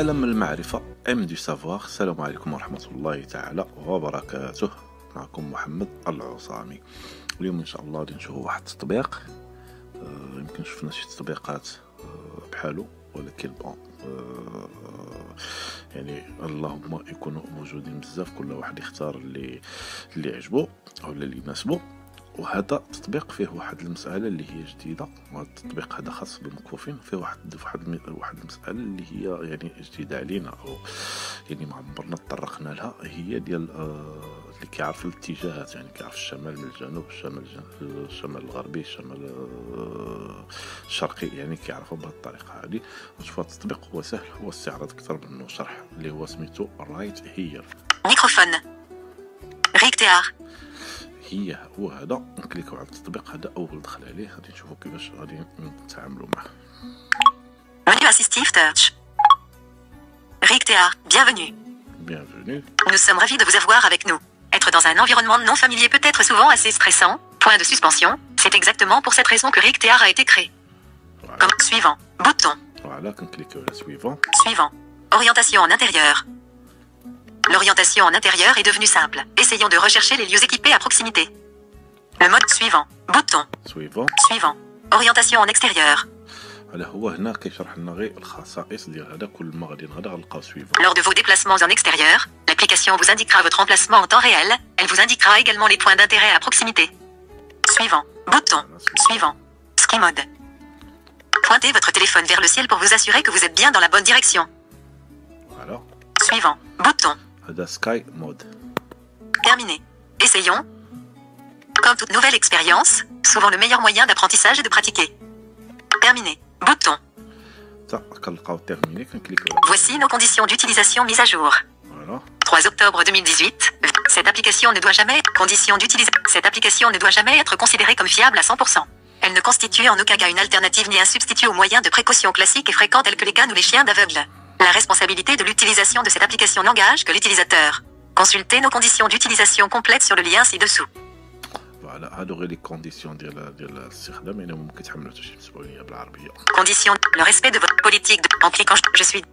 عالم المعرفة ام دو سافوار. السلام عليكم ورحمة الله تعالى وبركاته. معكم محمد العصامي. اليوم ان شاء الله غادي نشوفوا واحد التطبيق. يمكن شفنا شي تطبيقات بحالو، ولكن بون يعني اللهم يكونوا موجودين بزاف، كل واحد يختار اللي عجبو او اللي يناسبو. وهذا التطبيق فيه واحد المسألة اللي هي جديدة، وهذا التطبيق هذا خاص بالمكفوفين. فيه واحد المسألة اللي هي يعني جديدة علينا، او يعني ما عمرنا تطرقنا لها. هي ديال اللي كيعرف الاتجاهات، يعني كيعرف الشمال من الجنوب، الشمال الغربي، الشمال الشرقي، يعني كيعرفوا بهذه الطريقة هذه. وشوف التطبيق هو سهل، هو استعراض اكثر منه شرح، اللي هو سميتو رايت هير. ميكروفون ريكتيار. هو هذا. نكليكو على التطبيق هذا اول دخل عليه، غادي نشوفوا كيفاش غادي نتعاملوا معه. Menu assistif touch. Rictéar, bienvenue. Bienvenue. Nous sommes ravis de vous avoir avec nous. Être dans un environnement non familier peut être souvent assez stressant. Point de suspension. C'est exactement pour cette raison que Rictéar a été créé. Voilà. Comme suivant. Bouton. Voilà, cliquez sur le suivant. Suivant. Orientation en intérieur. L'orientation en intérieur est devenue simple. Essayons de rechercher les lieux équipés à proximité. Le mode suivant. Bouton. Suivant. Suivant. Orientation en extérieur. هلا هو هنا كيشرح لنا غير الخصائص ديال هذا. كل ما غادي نلقاو suivant. Lors de vos déplacements en extérieur, l'application vous indiquera votre emplacement en temps réel. Elle vous indiquera également les points d'intérêt à proximité. Suivant. Bouton. Suivant. Ski mode. Pointez votre téléphone vers le ciel pour vous assurer que vous êtes bien dans la bonne direction. Voilà. Suivant. Bouton. هذا sky mode. Terminé. Essayons. Comme toute nouvelle expérience, souvent le meilleur moyen d'apprentissage est de pratiquer. Terminé. Bouton. كنلقاو terminé, كنكليكو. Voici nos conditions d'utilisation mises à jour. Voilà. 3 octobre 2018. Cette application ne doit jamais Cette application ne doit jamais être considérée comme fiable à 100%. Elle ne constitue en aucun cas une alternative ni un substitut aux moyens de précaution classiques et fréquents tels que les cannes ou les chiens d'aveugle. La responsabilité de l'utilisation de cette application n'engage que l'utilisateur. Consultez nos conditions d'utilisation complètes sur le lien ci-dessous. فوالا هادو غير لي كونديسيون ديال الاستخدام، يعني ممكن تحملوا حتى شي مسؤوليه بالعربيه. Conditions. Le respect de votre politique en cliquant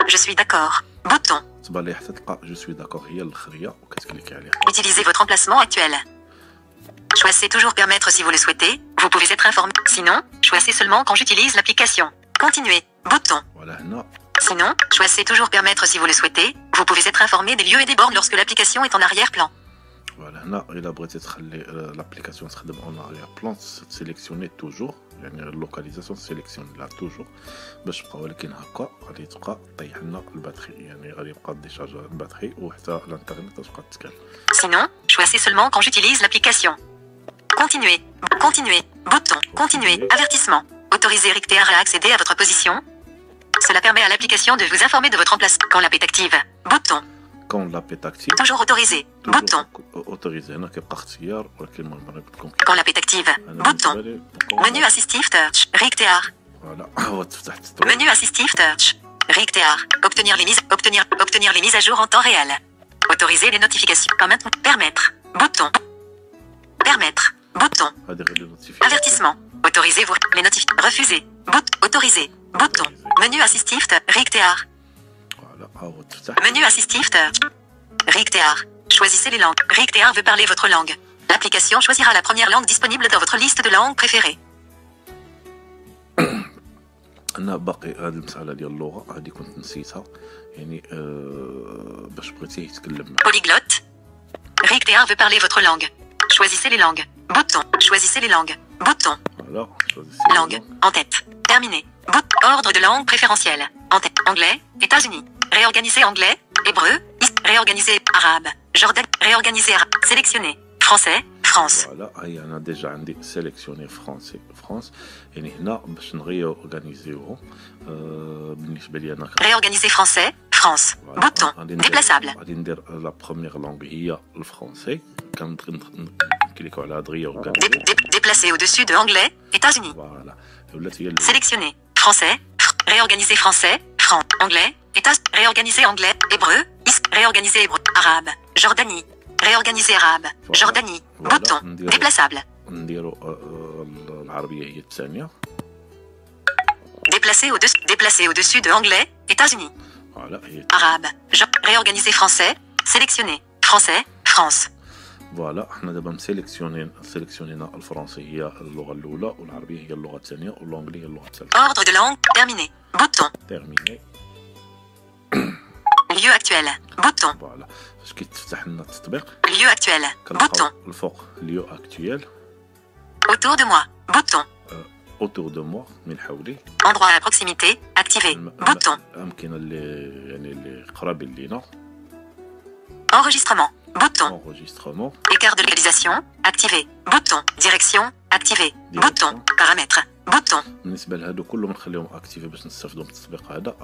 je suis d'accord. Bouton. تبان لي حتى تلقى جو سوي داكور هي الاخريه وكتكليكي عليها. Utilisez votre emplacement actuel. Choisissez toujours permettre si vous le souhaitez. Vous pouvez être informé. Sinon, choisissez seulement quand j'utilise l'application. Continuez. Bouton. فوالا هنا. Sinon, choisissez toujours permettre si vous le souhaitez. Vous pouvez être informé des lieux et des bornes lorsque l'application est en arrière-plan. فوالا هنا الا بغيتي تخلي لابليكاسيون تخدم اون اريير بلان سيليكسيوني توجور، يعني اللوكاليزاسيون سيليكسيوني لا توجور باش تبقى. ولكن هكا غادي تبقى طيح لنا الباتري، يعني غادي يبقى ديشارج الباتري وحتى الانترنت تبقى تتكلم. Sinon, choisissez seulement quand j'utilise l'application. Continuez. Continuez. Bouton. Continuez. Avertissement. Autorisez Rictéar à accéder à votre position. Cela permet à l'application de vous informer de votre emplacement quand l'app est active. Bouton. Quand l'app est active. Toujours autorisé. Bouton. Autorisé. هنا كيبقى اختيار، ولكن المهم انا قلت لكم Quand l'app est active. Bouton. Menu assistif touch. Rictéar. فوالا هو تفتح التطبيق. Menu assistif touch. Rictéar. Obtenir les mises à jour en temps réel. Autoriser les notifications. Permettre. Bouton. Permettre. Bouton. هذه غير النوتيفيكاسيون. Avertissement. Autorisez vous les notifications. Refuser. Autoriser. Bouton. Menu assistif Rictéar. فوالا ها هو تفتح. Menu assistif touch. Rictéar. Choisissez les langues. Rictéar veut parler votre langue. L'application choisira la première langue disponible dans votre liste de langues préférées. انا باقي هذه المساله ديال اللغه هذه كنت نسيتها، يعني باش بغيتيه يتكلم معك. Polyglotte. Rictéar veut parler votre langue. Choisissez les langues. Bouton. Choisissez les langues. Bouton. فوالا Langue. En tête. Terminé. Ordre de langue préférentielle. En tête. Anglais. États-Unis. Réorganiser anglais. Hébreu. Réorganiser arabe. Jordan. Réorganiser arabe. Sélectionner. Français. France. فوالا هي انا ديجا عندي سيليكسيوني فرونسي فرانس، يعني هنا باش نغيورغانيزيوهم بالنسبه لي انا. Réorganiser français. France. Bouton. Déplaçable. غادي ندير لا بروميير لونغ هي الفرونسي، كنكليكو على هاد غيورغانيزي. Déplacer au-dessus de anglais. États-Unis. فوالا ولات هي Sélectionner. Français. Réorganiser français. Anglais. Réorganiser anglais. Hébreu. Réorganiser hébreu. Arabe. Jordanie. Réorganiser arabe. Jordanie. Bouton. Déplaçable. نديرو العربيه هي الثانيه. Déplacer au-dessus de anglais. États-Unis. فوالا هي Arabe. Réorganiser français. Sélectionner. Français. France. فوالا. حنا دابا سيليكسيونينا الفرنسي هي اللغه الاولى والعربيه هي اللغه الثانيه والانجلي هي اللغه الثالثه. Ordre de langue. Terminé. Bouton. تيرميني. Lieu actuel. Bouton. فوالا فاش كيتفتح لنا التطبيق Lieu actuel. Bouton. كنلقاو الفوق ليو اكتويل Autour de moi. Bouton. اوتور دو موا من حولي Endroit à proximité. Activé. Bouton. الامكنه اللي قرابين لينا. Enregistrement. Bouton. انغيسترمون. Écart de localisation. Activé. Bouton. Direction. Activé. Bouton. Paramètres. Bouton. بالنسبه لهادو كلهم نخليهم اكتيفي باش نستافدوا من التطبيق هذا.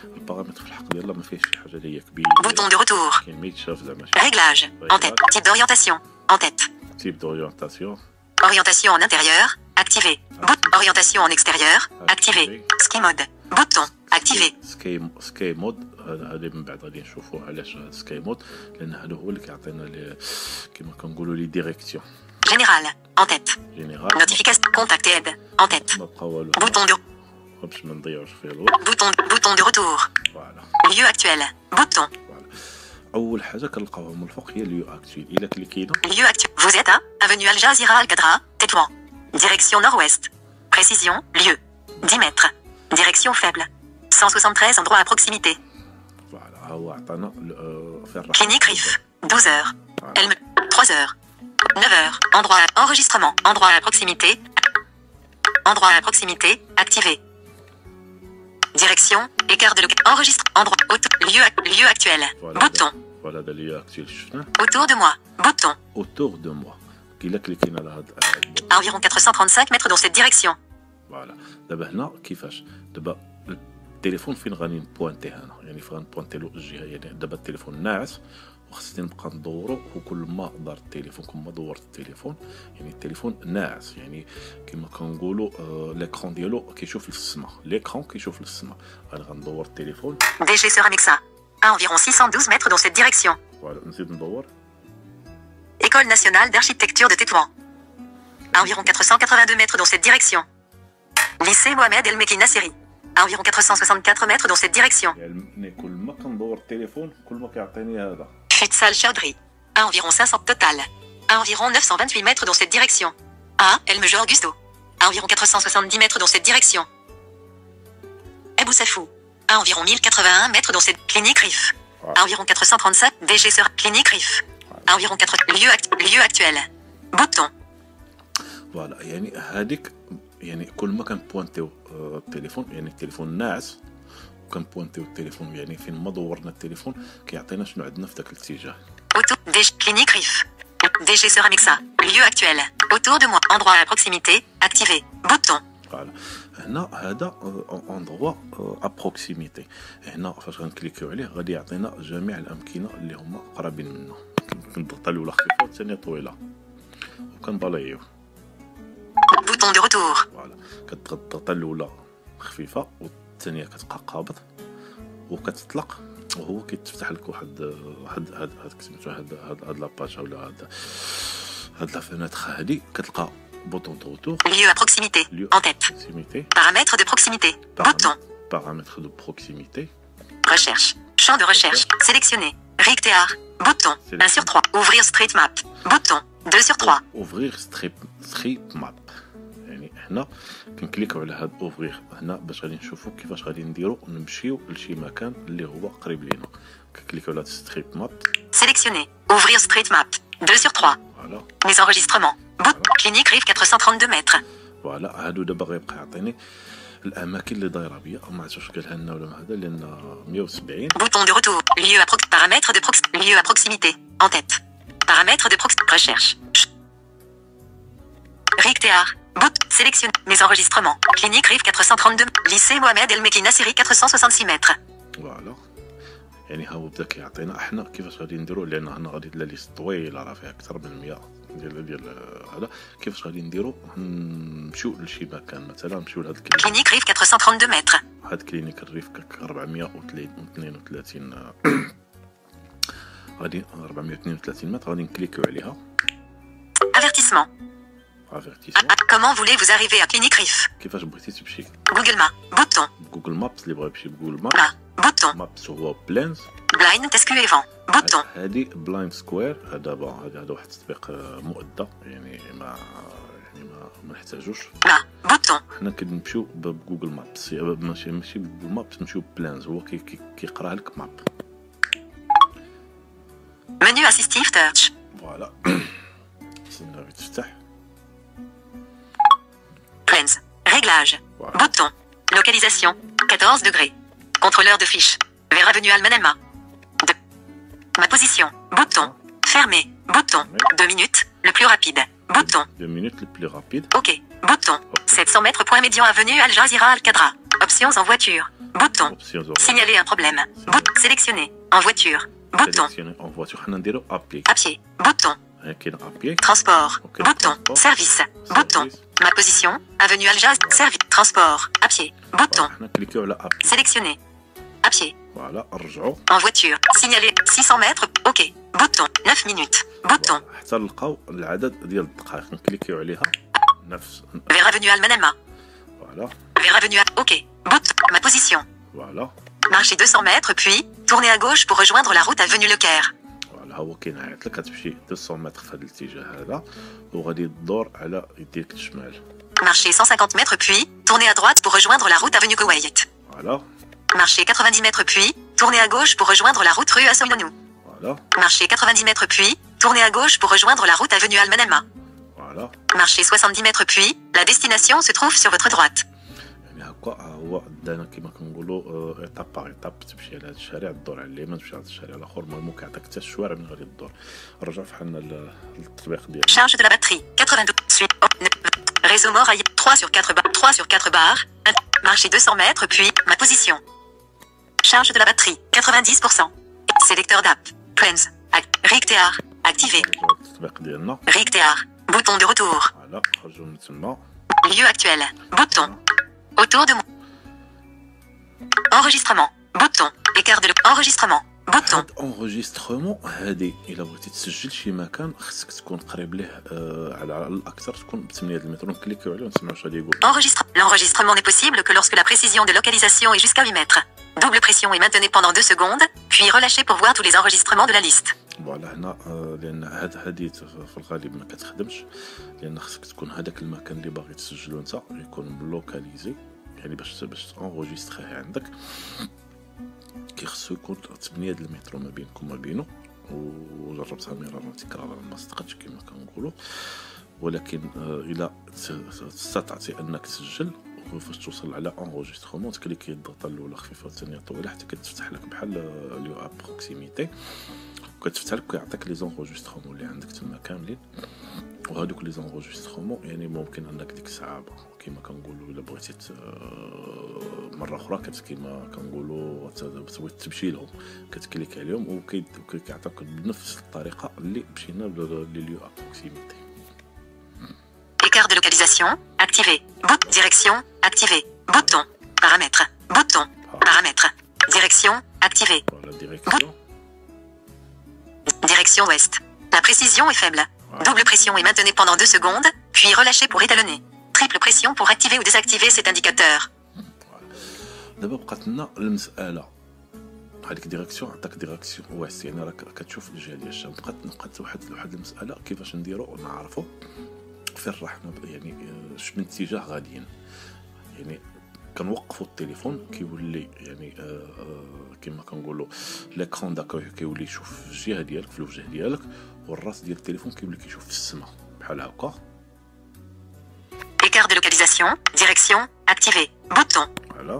البارامتر في الحق ديالها ما فيهش شي حاجه اللي هي كبيره. Bouton de retour. كاين ما يتشاف زعما. Réglage. En tête. Type d'orientation. En tête. تيب دوريونتاسيون. Orientation en intérieur. Activé. Orientation en extérieur. Activé. Ski mode. Bouton. Activé. سكاي مود. هذا من بعد غادي نشوفوا علاش سكاي مود لان هذا هو اللي كيعطينا كما كنقولوا لي ديريكسيون. Général. En tête. جينيرال. Notification. Contact et aide. En tête. ما بقى والو Bouton de. باش ما نضيعوش فيه الوقت. Bouton de retour. فوالا. Lieu actuel. Bouton. فوالا. اول حاجه كنلقاوها من الفوق هي اليو اكتويل. الا كليكينا Lieu actuel. Vous êtes à Avenue Al Jazeera Al Qadra, Tétouan. Direction nord-ouest. Précision. Lieu. 10 mètres. Direction faible. 173 endroits à proximité. فوالا ها هو عطانا في الراحه. Clinique Riff. 12 heures. Elle 3 heures. 9 heures. Endroit. Enregistrement. Endroit à proximité. Endroit à proximité. Activé. Direction. Écart de enregistre. Endroit. Lieu actuel. Bouton. فوالا هذا اليو اكتويل شفناه. Autour de moi. Bouton. اوتور دو موا. الا كليكينا على هذا À environ 435 mètres dans cette direction. فوالا. دابا هنا كيفاش دابا التليفون فين غادي نبوانتيه هنا يعني فين غنبوانتي له الجهه يعني دابا التليفون ناعس وخصني نبقى ندورو وكل ما دار التليفون كل ما دورت التليفون يعني التليفون ناعس يعني كما كنقولوا ليكرون ديالو كيشوف للسما ليكرون كيشوف للسما انا غندور التليفون DG Ceramixa. À environ 612 mètres dans cette direction. فوالا نزيد ندور École nationale d'architecture de Tétouan. À environ 482 mètres dans cette direction. Lycée Mohamed El Mekki Nasseri. À environ 464 mètres dans cette direction. يعني كل ما كندور التليفون كل ما كيعطيني هذا Futsal Chaudhry. À environ 500 total. À environ 928 mètres dans cette direction. À El Mejo Augusto. À environ 470 mètres dans cette direction. Ebou Safou. À environ 1081 mètres dans cette clinique Riff. À environ 437 DG sur clinique Riff. À environ 4 lieu actuel. Bouton. فوالا يعني هذيك يعني كل ما كنبوانتيو التليفون يعني التليفون ناعس وكنبوانتيو التليفون يعني فين ما دورنا التليفون كيعطينا شنو عندنا في داك الاتجاه. Auto. DG clinique Riff. DG Ceramixa. Lieu actuel. Autour de moi. Endroit à proximité. Activé. Bouton. فوالا هنا هذا اندروا ابروكسيميتي هنا فاش غنكليكيو عليه غادي يعطينا جميع الامكنه اللي هما قرابين منا كنضغطوا الاولى خفيفه والثانيه طويله وكنبلايو. Bouton de retour. فوالا كتضغط الاولى خفيفه والثانيه كتبقى قابض وكتطلق وهو كيتفتح لك واحد سميتو هاد لاباج ولا هاد لا فيناتر هادي كتلقى bouton de retour. Lieu à proximité. En tête. Proximité. Paramètres de proximité. Bouton. Paramètres de proximité. Recherche. Champ de recherche. Sélectionner. Rictéar. Bouton. 1 sur 3. Ouvrir Street Map. Bouton. 2 sur 3. Ouvrir Street Map. يعني هنا كنكليكو على هاد اوفرير هنا باش غادي نشوفوا كيفاش غادي نديرو نمشيو لشي مكان اللي هو قريب لينا كنكليكو على ستريت ماب. Sélectionner. Ouvrir Street Map. 2 sur 3. فوالا. Mes enregistrements. Clinique Rive 432 mètres. فوالا هادو دابا غيبقى يعطيني الاماكن اللي دايره بيا ما عرفتش واش قالها لنا ولا ما هذا لان 170. Bouton de retour. Lieu à paramètres de lieu à proximité. En tête. Paramètres de recherche. Rictéar. Sélectionne mes enregistrements. Clinique Rive 432. Lycée Mohamed El Mekki Nasseri 466 mètres. فوالا يعني ها هو بدا كيعطينا احنا كيفاش غادي نديرو لان هنا غادي لا ليست طويله راه فيها اكثر من 100 ديال هذا كيفاش غادي نديرو نمشيو لشي مكان مثلا نمشيو لهاد كلينيك ريف 432 متر هاد كلينيك الريف 432 غادي 432 متر غادي نكليكيو عليها. Avertissement. Comment voulez-vous arriver à Clinique Riff? كيفاش بغيتي تمشي؟ Google Maps. Bouton. Google Maps اللي بغا يمشي بجوجل ماب. Bouton. Bouton. مابس هو بلانز. Blind SQL. Bouton. هذه بلايند سكوير. هذا هذا واحد التطبيق مؤدى يعني ما نحتاجوش. Bouton. حنا كنمشيو بجوجل مابس ماشي بجوجل مابس نمشيو بلانز هو كيقرا لك ماب. Menu assistif touch. فوالا استنى تفتح. Plans. Réglage. Voilà. Bouton. Localisation. 14 degrés. Contrôleur de fiches. Vers avenue Almanelma. Ma position. Bouton. Fermé. Bouton. 2 minutes. Le plus rapide. Bouton. 2 minutes le plus rapide. OK. Bouton. 700 mètres point médian avenue Al Jazeera Al Khadra. Options en voiture. Bouton. Options en Signaler un problème. Sélectionner. En voiture. Bouton. Sélectionner en voiture. حنا نديرو ابلي. À pied. Bouton. كاين ابلي. Transport. Ok, Bouton. transport. Service. Bouton. Ma position. Avenue Al Jazeera. Service. Transport. À pied. Bouton. حنا كليكيو على ابلي. Sélectionner. À pied. فوالا نرجعو. En voiture. Signaler. 600 mètres. OK. Bouton. 9 minutes. Bouton. حتى نلقاو العدد ديال الدقائق نكليكيو عليها نفس. Vers avenue Almanelma. فوالا. Vers avenue OK. Bouton. Ma position. فوالا. Marchez 200 mètres puis tournez à gauche pour rejoindre la route avenue Leclerc. فوالا هو كينعيط لك كتمشي 200 متر في هذا الاتجاه هذا وغادي تدور على يديك الشمال. Marchez 150 mètres puis tournez à droite pour rejoindre la route avenue Koweït. فوالا. Marchez 90 mètres puis tournez à gauche pour rejoindre la route rue Assouinonou. فوالا. Marchez 90 mètres puis tournez à gauche pour rejoindre la route avenue Almanelma. فوالا. Marchez 70 mètres puis la destination se trouve sur votre droite. يعني هكا هو دانا كيما كنقولوا ايطاب باغ ايطاب تمشي على هذا الشارع تدور على اليمين تمشي على هذا الشارع الاخر المهم كيعطيك حتى الشوارع من غادي تدور. رجع فحالنا للتطبيق ديالنا. Charge de la batterie 92 suite réseau mort 3 sur 4 barres 3 sur 4 barres. Marchez 200 mètres puis ma position. Charge de la batterie 90%. Sélecteur d'app. Plans. RigTR. Activé. نرجعو للتطبيق ديالنا. RigTR. Bouton de retour. فوالا نخرجو من تما. Lieu actuel. Bouton. Autour de moi. Enregistrement. Bouton. Écart de enregistrement. Bouton. هاد انغوجيسترومون هادي الا بغيتي تسجل شي مكان خصك تكون قريب ليه على الاكثر تكون ب 8 المتر نكليكيو عليه ونسمعوا واش غادي يقول. L'enregistrement n'est possible que lorsque la précision de localisation est jusqu'à 8 mètres. Double pression et maintenez pendant 2 secondes, puis relâchez pour voir tous les enregistrements de la liste. فوالا هنا لان هادي في الغالب ما كتخدمش لان خصك تكون هذاك المكان اللي باغي تسجلو انت يكون لوكاليزي يعني باش تانغوجيستريه عندك كيخصو يكون 8 المتر ما بينكم وما بينه. وجربتها مرارا تكرارا ما صدقتش كما كنقولوا ولكن الى استطعتي انك تسجل وفاش توصل على انغوجيسترومون تكليكي الضغطه الاولى خفيفه والثانيه طويله حتى كتفتح لك بحال ليو اب بروكسيميتي وكتفتح لك كيعطيك لي زونغوجيسترومون اللي عندك تما كاملين. وهذوك لي زونغوجيسترومون يعني ممكن انك ديك الساعه كما كنقولوا الا بغيتي مره اخرى كما كنقولوا تبغي تمشي لهم كتكليك عليهم وكيعطيك بنفس الطريقه اللي مشينا لليو اب بروكسيميتي. Écart de localisation, activé. Direction, activé. Bouton. Paramètres. Bouton. Paramètres. Direction, activé. Voilà, direction. Direction ouest. La précision est faible. Double pression et maintenez pendant 2 secondes, puis relâchez pour étalonner. Triple pression pour activer ou désactiver cet indicateur. دابا بقات لنا المساله هذيك ديريكسيون عطاك ديريكسيون ويست يعني راك كتشوف الجهه ديال الشام. بقات واحد المساله كيفاش نديرو نعرفو فين راح يعني من اتجاه غاديين يعني كنوقفوا التليفون كيولي يعني كما كنقولوا ليكرون داكوي كيولي يشوف في الجهه ديالك في الوجه ديالك والراس ديال التليفون كيولي كيشوف في السماء بحال هكا. Écart de localisation, direction, activé. Bouton. Voilà.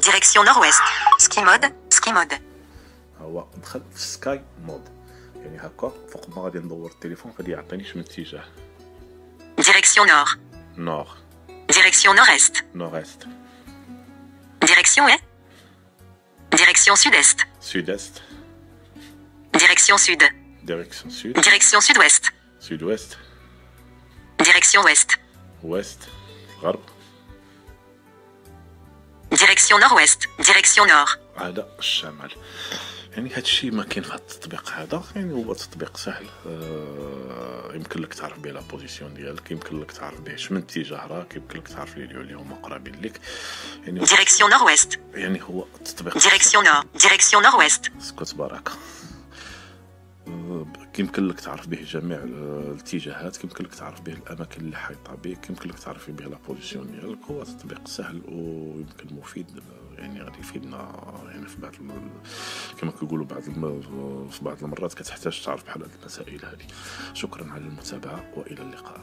Direction nord-ouest. Ski mode. هو دخل في سكاي مود يعني هكا فوق ما غادي ندور التليفون غادي يعطينيش من اتجاه. Direction nord. نور. Direction nord-est. نور-est. Direction est. Direction sud-est. Sud-est. Direction sud. Direction sud. Direction sud-ouest. Sud-ouest. Direction ouest. Ouest. غرب. Direction nord-ouest. Direction nord. هذا الشمال. يعني هذا الشيء ما كاين في هذا التطبيق هذا، يعني هو تطبيق سهل. يمكن لك تعرف به لا بوزيسيون ديالك، يمكن لك تعرف به شمن اتجاه راك، يمكن لك تعرف اللي هما قرابين لك. يعني Direction nord-ouest. يعني هو التطبيق Direction nord. Direction nord-ouest. اسكت بركة. يمكن لك تعرف به جميع الاتجاهات، يمكن لك تعرف به الاماكن اللي حايطه بك، يمكن لك تعرف به لا بوزيسيون ديالك. هو تطبيق سهل ويمكن مفيد، يعني غادي يفيدنا يعني في بعض كما كيقولوا في بعض المرات كتحتاج تعرف بحال هذه المسائل هذه. شكرا على المتابعه والى اللقاء.